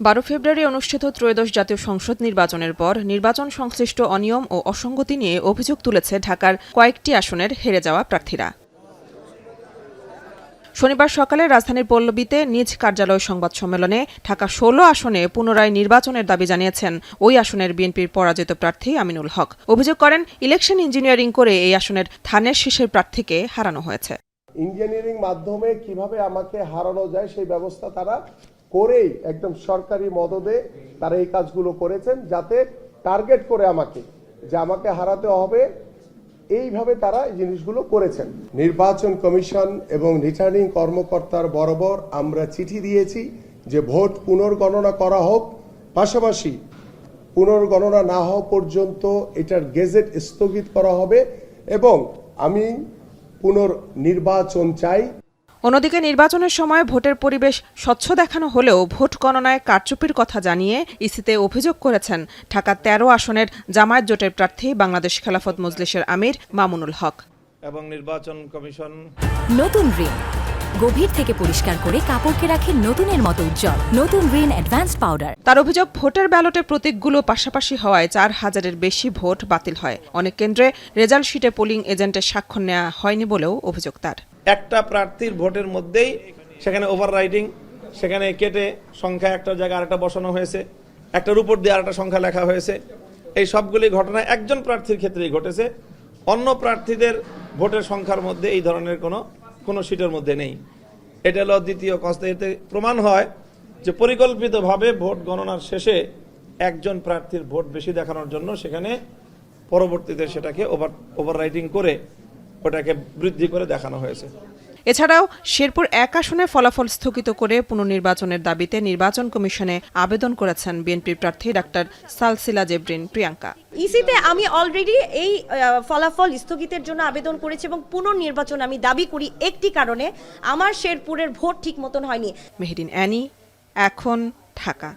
12 ফেব্রুয়ারি অনুষ্ঠিত ত্রয়োদশ জাতীয় সংসদ নির্বাচনের পর নির্বাচন সংশ্লিষ্ট অনিয়ম ও অসঙ্গতি নিয়ে অভিযোগ তুলেছে ঢাকার কয়েকটি আসনের হেরে যাওয়া প্রার্থীরা। শনিবার সকালে রাজধানীর পল্লবীতে নিজ কার্যালয় সংবাদ সম্মেলনে ঢাকা 16 আসনে পুনরায় নির্বাচনের দাবি জানিয়েছেন ওই আসনের বিএনপির পরাজিত প্রার্থী আমিনুল হক। অভিযোগ করেন, ইলেকশন ইঞ্জিনিয়ারিং করে এই আসনের ধানের শীষের প্রার্থীকে হারানো হয়েছে। ইঞ্জিনিয়ারিং মাধ্যমে কিভাবে আমাকে হারানো যায় সেই ব্যবস্থা তারা করেই একদম সরকারি মদদে তারা এই কাজগুলো করেছেন, যাতে টার্গেট করে আমাকে হারাতে হবে, এইভাবে তারা এই জিনিসগুলো করেছেন। নির্বাচন কমিশন এবং রিটার্নিং কর্মকর্তার বরাবর আমরা চিঠি দিয়েছি যে ভোট পুনর্গণনা করা হোক, পাশাপাশি পুনর্গণনা না হওয়া পর্যন্ত এটার গেজেট স্থগিত করা হবে এবং আমি পুনর্নির্বাচন চাই। অন্যদিকে নির্বাচনের সময় ভোটের পরিবেশ স্বচ্ছ দেখানো হলেও ভোট গণনায় কারচুপির কথা জানিয়ে ইসিতে অভিযোগ করেছেন ঢাকা 13 আসনের জামায়াত জোটের প্রার্থী বাংলাদেশ খেলাফত মজলিসের আমির মামুনুল হক। এবং নির্বাচন কমিশন নতুন রিন গভীর থেকে পরিষ্কার করে কাপড়কে রাখে নতুনের মতো উজ্জ্বল। নতুন রিন অ্যাডভান্সড পাউডার। তার অভিযোগ, ভোটের ব্যালটে প্রতীকগুলো পাশাপাশি হওয়ায় 4000-এর বেশি ভোট বাতিল হয়। অনেক কেন্দ্রে রেজাল্ট শিটে পোলিং এজেন্টের স্বাক্ষর নেওয়া হয়নি বলেও অভিযোগ তার। একটা প্রার্থীর ভোটের মধ্যেই সেখানে ওভাররাইডিং, সেখানে কেটে সংখ্যা একটা জায়গায় আরেকটা বসানো হয়েছে, একটার উপর দিয়ে আরেকটা সংখ্যা লেখা হয়েছে। এই সবগুলি ঘটনা একজন প্রার্থীর ক্ষেত্রেই ঘটেছে। অন্য প্রার্থীদের ভোটের সংখ্যার মধ্যে এই ধরনের কোনো সিটের মধ্যে নেই। এটা হলো দ্বিতীয় কষ্ট। এতে প্রমাণ হয় যে পরিকল্পিতভাবে ভোট গণনার শেষে একজন প্রার্থীর ভোট বেশি দেখানোর জন্য সেখানে পরবর্তীতে সেটাকে ওভাররাইটিং করে ওটাকে বৃদ্ধি করে দেখানো হয়েছে। এছাড়াও শেরপুর 1 আসনে ফলাফল স্থগিত করে পুনর্নির্বাচনের দাবিতে নির্বাচন কমিশনে আবেদন করেছেন বিএনপির প্রার্থী ডাক্তার সালসিলা জেবরিন প্রিয়াঙ্কা। ইসিতে আমি অলরেডি এই ফলাফল স্থগিতের জন্য আবেদন করেছি এবং পুনর্নির্বাচন আমি দাবি করি একটি কারণে, আমার শেরপুরের ভোট ঠিক মতন হয়নি। মেহেদিন অ্যানি, এখন, ঢাকা।